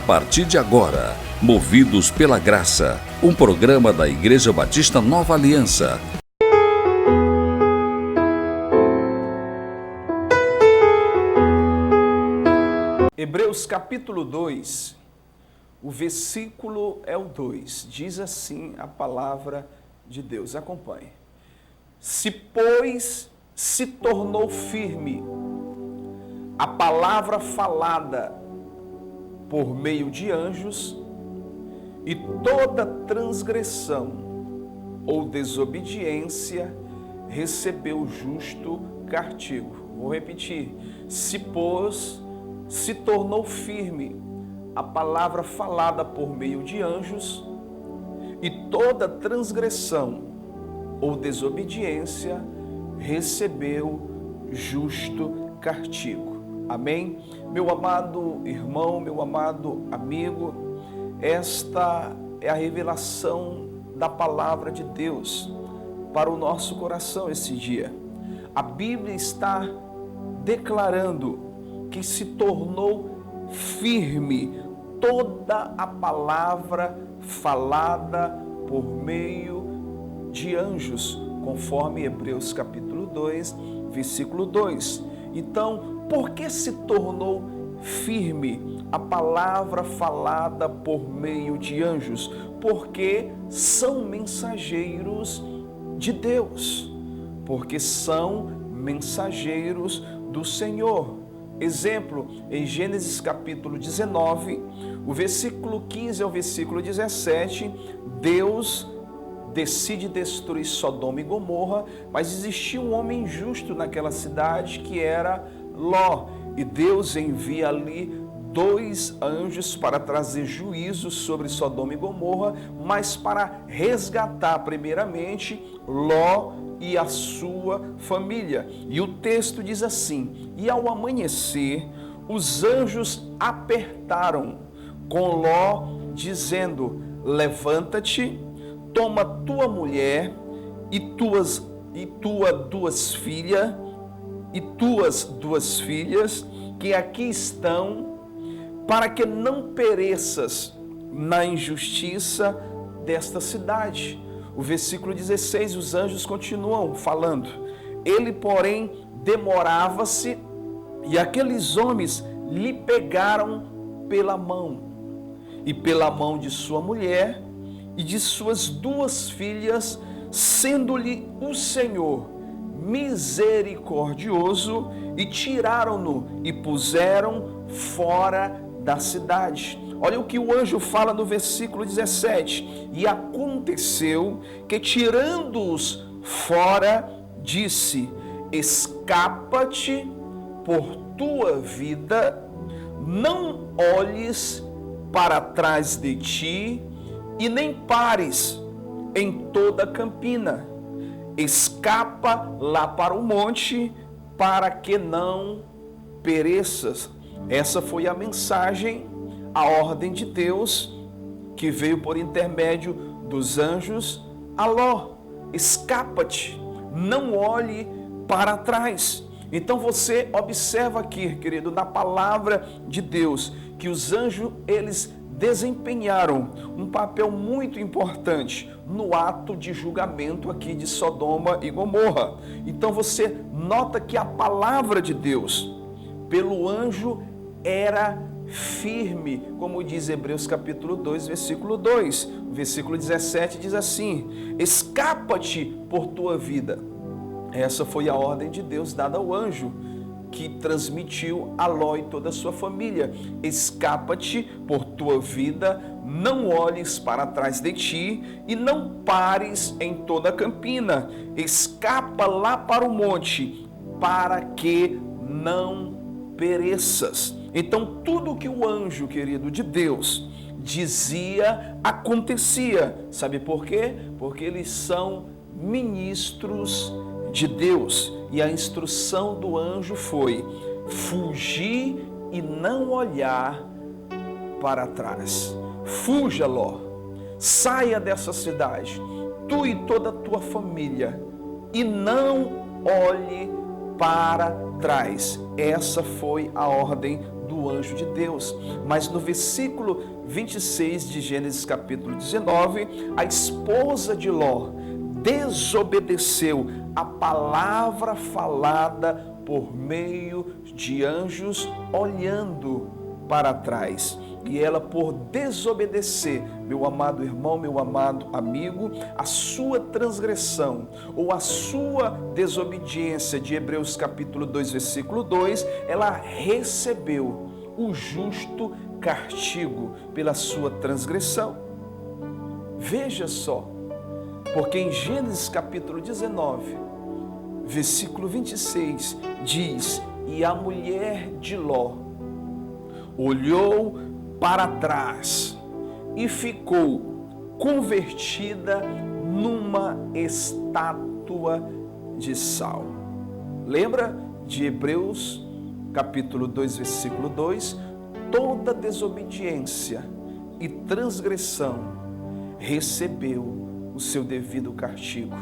partir de agora, Movidos pela Graça, um programa da Igreja Batista Nova Aliança. Hebreus capítulo 2, o versículo é o 2, diz assim a palavra de Deus, acompanhe. Se, pois, se tornou firme a palavra falada por meio de anjos, e toda transgressão ou desobediência recebeu justo castigo. Vou repetir. Se, pois, se tornou firme a palavra falada por meio de anjos, e toda transgressão ou desobediência recebeu justo castigo. Amém? Meu amado irmão, meu amado amigo, esta é a revelação da palavra de Deus para o nosso coração esse dia. A Bíblia está declarando que se tornou firme toda a palavra falada por meio de anjos, conforme Hebreus capítulo 2, versículo 2. Então, por que se tornou firme a palavra falada por meio de anjos? Porque são mensageiros de Deus, porque são mensageiros do Senhor. Exemplo, em Gênesis capítulo 19, o versículo 15 ao versículo 17, Deus decide destruir Sodoma e Gomorra, mas existia um homem justo naquela cidade que era Ló, e Deus envia ali 2 anjos para trazer juízo sobre Sodoma e Gomorra, mas para resgatar primeiramente Ló e a sua família. E o texto diz assim: e ao amanhecer, os anjos apertaram com Ló, dizendo: levanta-te, toma tua mulher e tuas duas filhas que aqui estão, para que não pereças na injustiça desta cidade. O versículo 16, os anjos continuam falando. Ele, porém, demorava-se, e aqueles homens lhe pegaram pela mão, e pela mão de sua mulher e de suas 2 filhas, sendo-lhe o Senhor misericordioso, e tiraram-no e puseram fora da cidade. Olha o que o anjo fala no versículo 17. E aconteceu que, tirando-os fora, disse: escapa-te por tua vida, não olhes para trás de ti, e nem pares em toda a campina. Escapa lá para o monte, para que não pereças. Essa foi a mensagem, a ordem de Deus, que veio por intermédio dos anjos a Ló: escapa-te, não olhe para trás. Então você observa aqui, querido, na palavra de Deus, que os anjos, eles desempenharam um papel muito importante no ato de julgamento aqui de Sodoma e Gomorra. Então você nota que a palavra de Deus pelo anjo era firme, como diz Hebreus capítulo 2, versículo 2. Versículo 17 diz assim: escapa-te por tua vida. Essa foi a ordem de Deus dada ao anjo, que transmitiu a Ló e toda a sua família: escapa-te por tua vida, não olhes para trás de ti e não pares em toda a campina. Escapa lá para o monte, para que não pereças. Então tudo que o anjo, querido, de Deus dizia, acontecia. Sabe por quê? Porque eles são ministros de Deus, e a instrução do anjo foi: fugir e não olhar para trás. Fuja, Ló, saia dessa cidade, tu e toda a tua família, e não olhe para trás. Essa foi a ordem do anjo de Deus. Mas no versículo 26 de Gênesis capítulo 19, a esposa de Ló desobedeceu a palavra falada por meio de anjos olhando para trás. E ela, por desobedecer, meu amado irmão, meu amado amigo, a sua transgressão ou a sua desobediência de Hebreus capítulo 2, versículo 2, ela recebeu o justo castigo pela sua transgressão. Veja só, porque em Gênesis capítulo 19, versículo 26, diz: e a mulher de Ló olhou para trás e ficou convertida numa estátua de sal. Lembra de Hebreus capítulo 2, versículo 2? Toda desobediência e transgressão recebeu o seu devido castigo.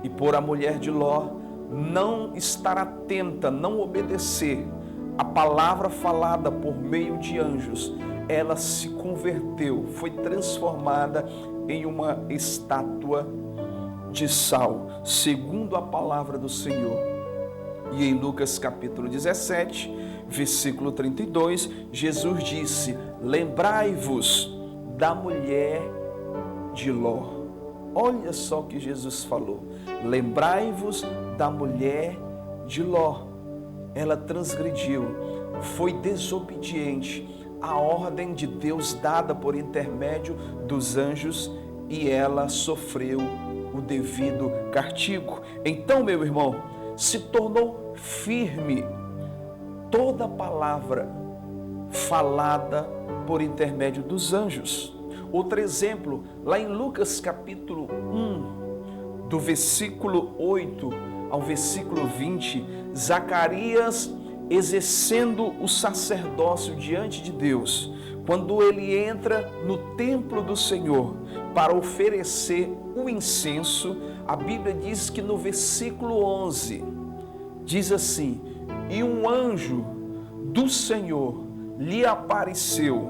E por a mulher de Ló não estar atenta, não obedecer a palavra falada por meio de anjos, ela se converteu, foi transformada em uma estátua de sal, segundo a palavra do Senhor. E em Lucas capítulo 17, versículo 32, Jesus disse: lembrai-vos da mulher de Ló. Olha só o que Jesus falou: lembrai-vos da mulher de Ló. Ela transgrediu, foi desobediente à ordem de Deus dada por intermédio dos anjos, e ela sofreu o devido castigo. Então, meu irmão, se tornou firme toda palavra falada por intermédio dos anjos. Outro exemplo, lá em Lucas capítulo 1, do versículo 8 ao versículo 20, Zacarias, exercendo o sacerdócio diante de Deus, quando ele entra no templo do Senhor para oferecer o incenso, a Bíblia diz que no versículo 11, diz assim: e um anjo do Senhor lhe apareceu,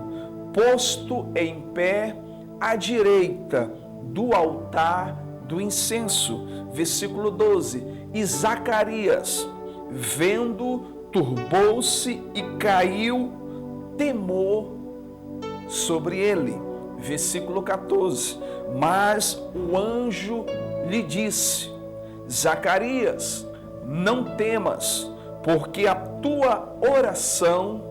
posto em pé à direita do altar do incenso. Versículo 12, e Zacarias, vendo, turbou-se e caiu temor sobre ele. Versículo 14, mas o anjo lhe disse: Zacarias, não temas, porque a tua oração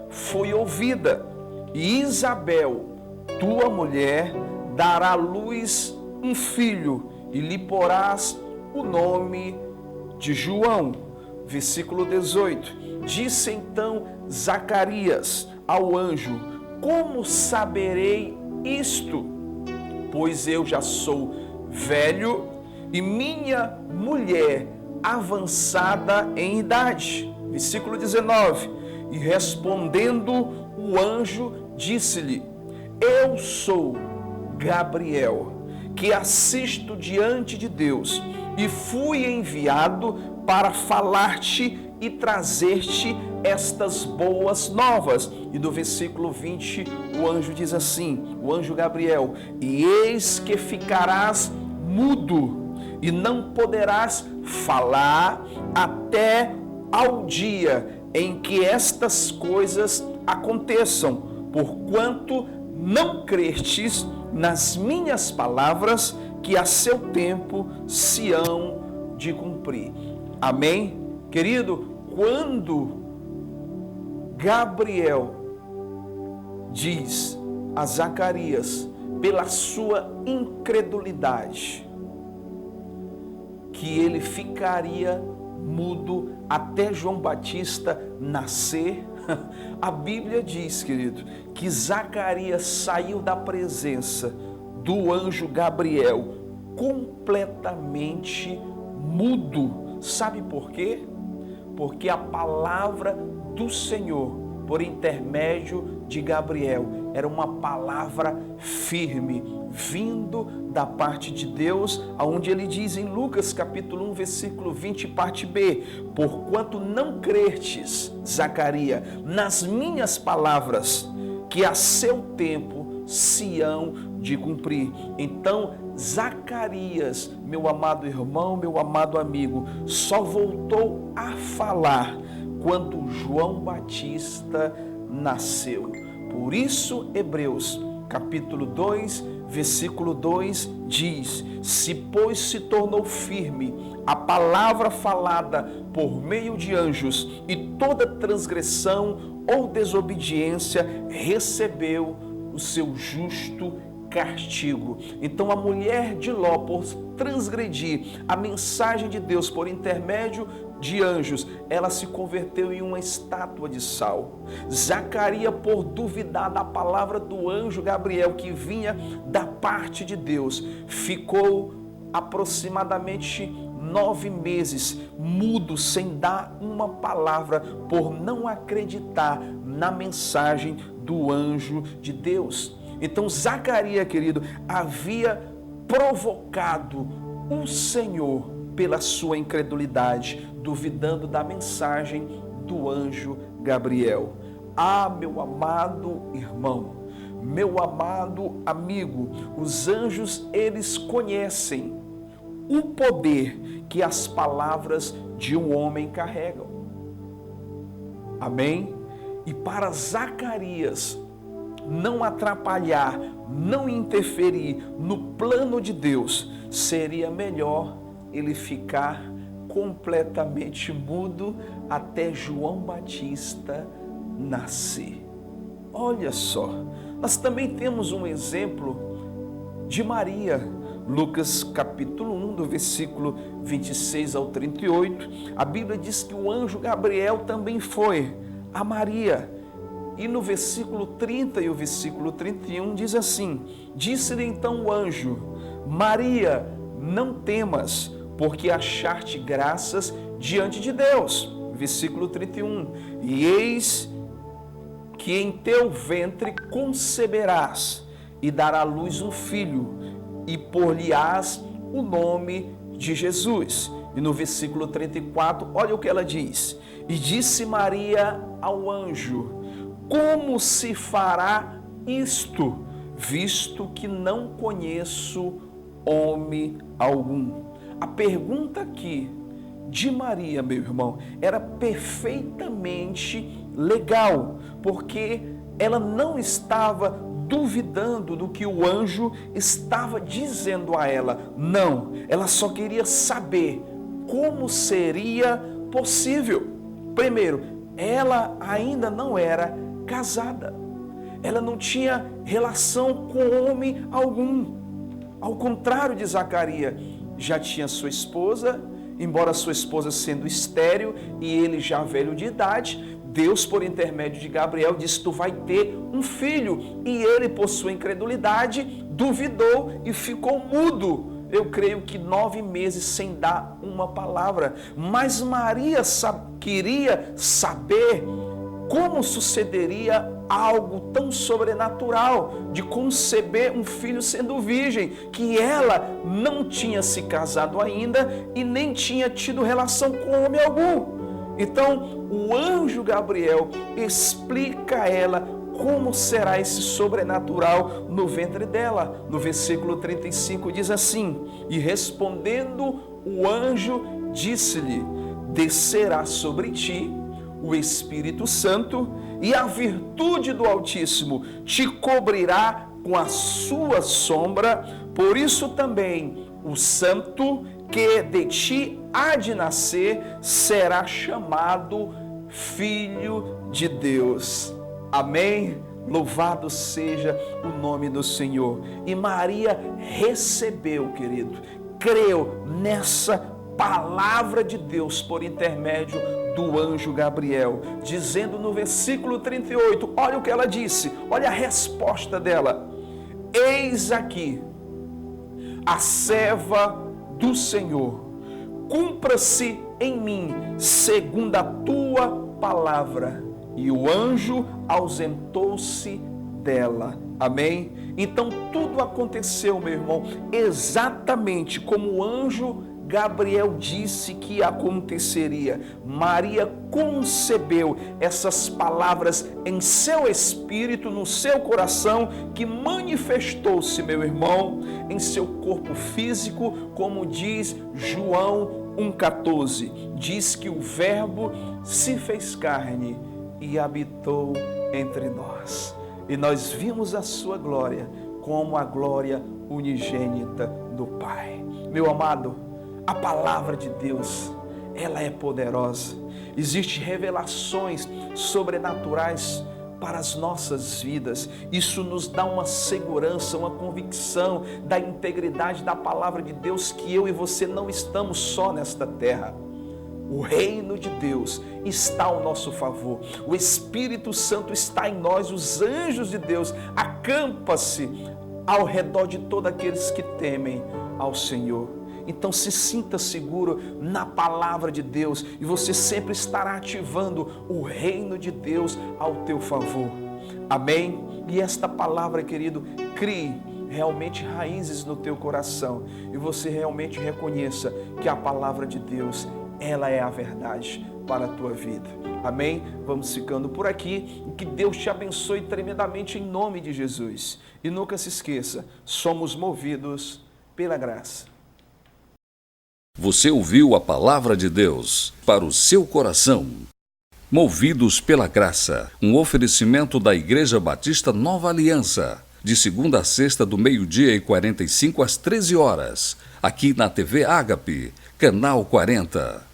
foi ouvida, e Isabel, tua mulher, dará à luz um filho, e lhe porás o nome de João. Versículo 18, disse então Zacarias ao anjo: como saberei isto? Pois eu já sou velho e minha mulher avançada em idade. Versículo 19, e respondendo o anjo, disse-lhe: eu sou Gabriel, que assisto diante de Deus, e fui enviado para falar-te e trazer-te estas boas novas. E do versículo 20, o anjo diz assim, o anjo Gabriel: e eis que ficarás mudo, e não poderás falar até ao dia em que estas coisas aconteçam, porquanto não crestes nas minhas palavras, que a seu tempo se hão de cumprir. Amém? Querido, quando Gabriel diz a Zacarias, pela sua incredulidade, que ele ficaria mudo até João Batista nascer, a Bíblia diz, querido, que Zacarias saiu da presença do anjo Gabriel completamente mudo. Sabe por quê? Porque a palavra do Senhor, por intermédio de Gabriel, era uma palavra firme, vindo vindo da parte de Deus, aonde ele diz em Lucas capítulo 1, versículo 20, parte B: porquanto não crestes, Zacarias, nas minhas palavras, que a seu tempo se hão de cumprir. Então, Zacarias, meu amado irmão, meu amado amigo, só voltou a falar quando João Batista nasceu. Por isso, Hebreus capítulo 2, versículo 2 diz: se pois se tornou firme a palavra falada por meio de anjos, e toda transgressão ou desobediência recebeu o seu justo castigo. Então a mulher de Ló, por transgredir a mensagem de Deus por intermédio de anjos, ela se converteu em uma estátua de sal. Zacarias, por duvidar da palavra do anjo Gabriel que vinha da parte de Deus, ficou aproximadamente 9 meses mudo, sem dar uma palavra, por não acreditar na mensagem do anjo de Deus. Então Zacarias, querido, havia provocado o Senhor pela sua incredulidade, duvidando da mensagem do anjo Gabriel. Ah, meu amado irmão, meu amado amigo, os anjos, eles conhecem o poder que as palavras de um homem carregam. Amém? E para Zacarias não atrapalhar, não interferir no plano de Deus, seria melhor ele ficar completamente mudo até João Batista nascer. Olha só, nós também temos um exemplo de Maria. Lucas capítulo 1, do versículo 26 ao 38, a Bíblia diz que o anjo Gabriel também foi a Maria. E no versículo 30 e o versículo 31 diz assim: disse-lhe então o anjo: Maria, não temas, porque achaste graças diante de Deus. Versículo 31, e eis que em teu ventre conceberás e dará à luz um filho, e por-lhe-ás o nome de Jesus. E no versículo 34, olha o que ela diz: e disse Maria ao anjo: como se fará isto, visto que não conheço homem algum? A pergunta aqui de Maria, meu irmão, era perfeitamente legal, porque ela não estava duvidando do que o anjo estava dizendo a ela. Não, ela só queria saber como seria possível. Primeiro, ela ainda não era casada, ela não tinha relação com homem algum. Ao contrário de Zacarias, já tinha sua esposa, embora sua esposa sendo estéril e ele já velho de idade, Deus, por intermédio de Gabriel, disse: tu vai ter um filho. E ele, por sua incredulidade, duvidou e ficou mudo. Eu creio que 9 meses sem dar uma palavra. Mas Maria queria saber como sucederia algo tão sobrenatural, de conceber um filho sendo virgem, que ela não tinha se casado ainda e nem tinha tido relação com homem algum. Então, o anjo Gabriel explica a ela como será esse sobrenatural no ventre dela. No versículo 35 diz assim: e respondendo o anjo, disse-lhe: descerá sobre ti o Espírito Santo, e a virtude do Altíssimo te cobrirá com a sua sombra. Por isso também o santo que de ti há de nascer será chamado Filho de Deus. Amém? Louvado seja o nome do Senhor. E Maria recebeu, querido, creu nessa palavra de Deus por intermédio do anjo Gabriel, dizendo no versículo 38, olha o que ela disse, olha a resposta dela: eis aqui a serva do Senhor, cumpra-se em mim segundo a tua palavra. E o anjo ausentou-se dela. Amém? Então tudo aconteceu, meu irmão, exatamente como o anjo Gabriel disse que aconteceria. Maria concebeu essas palavras em seu espírito, no seu coração, que manifestou-se, meu irmão, em seu corpo físico, como diz João 1,14. Diz que o Verbo se fez carne e habitou entre nós. E nós vimos a sua glória como a glória unigênita do Pai. Meu amado, a palavra de Deus, ela é poderosa. Existem revelações sobrenaturais para as nossas vidas. Isso nos dá uma segurança, uma convicção da integridade da palavra de Deus, que eu e você não estamos só nesta terra. O reino de Deus está ao nosso favor. O Espírito Santo está em nós. Os anjos de Deus acampa-se ao redor de todos aqueles que temem ao Senhor. Então se sinta seguro na palavra de Deus e você sempre estará ativando o reino de Deus ao teu favor. Amém? E esta palavra, querido, crie realmente raízes no teu coração e você realmente reconheça que a palavra de Deus, ela é a verdade para a tua vida. Amém? Vamos ficando por aqui. Que Deus te abençoe tremendamente em nome de Jesus. E nunca se esqueça, somos movidos pela graça. Você ouviu a palavra de Deus para o seu coração. Movidos pela graça, um oferecimento da Igreja Batista Nova Aliança, de segunda a sexta do 12h45 às 13h, aqui na TV Ágape, canal 40.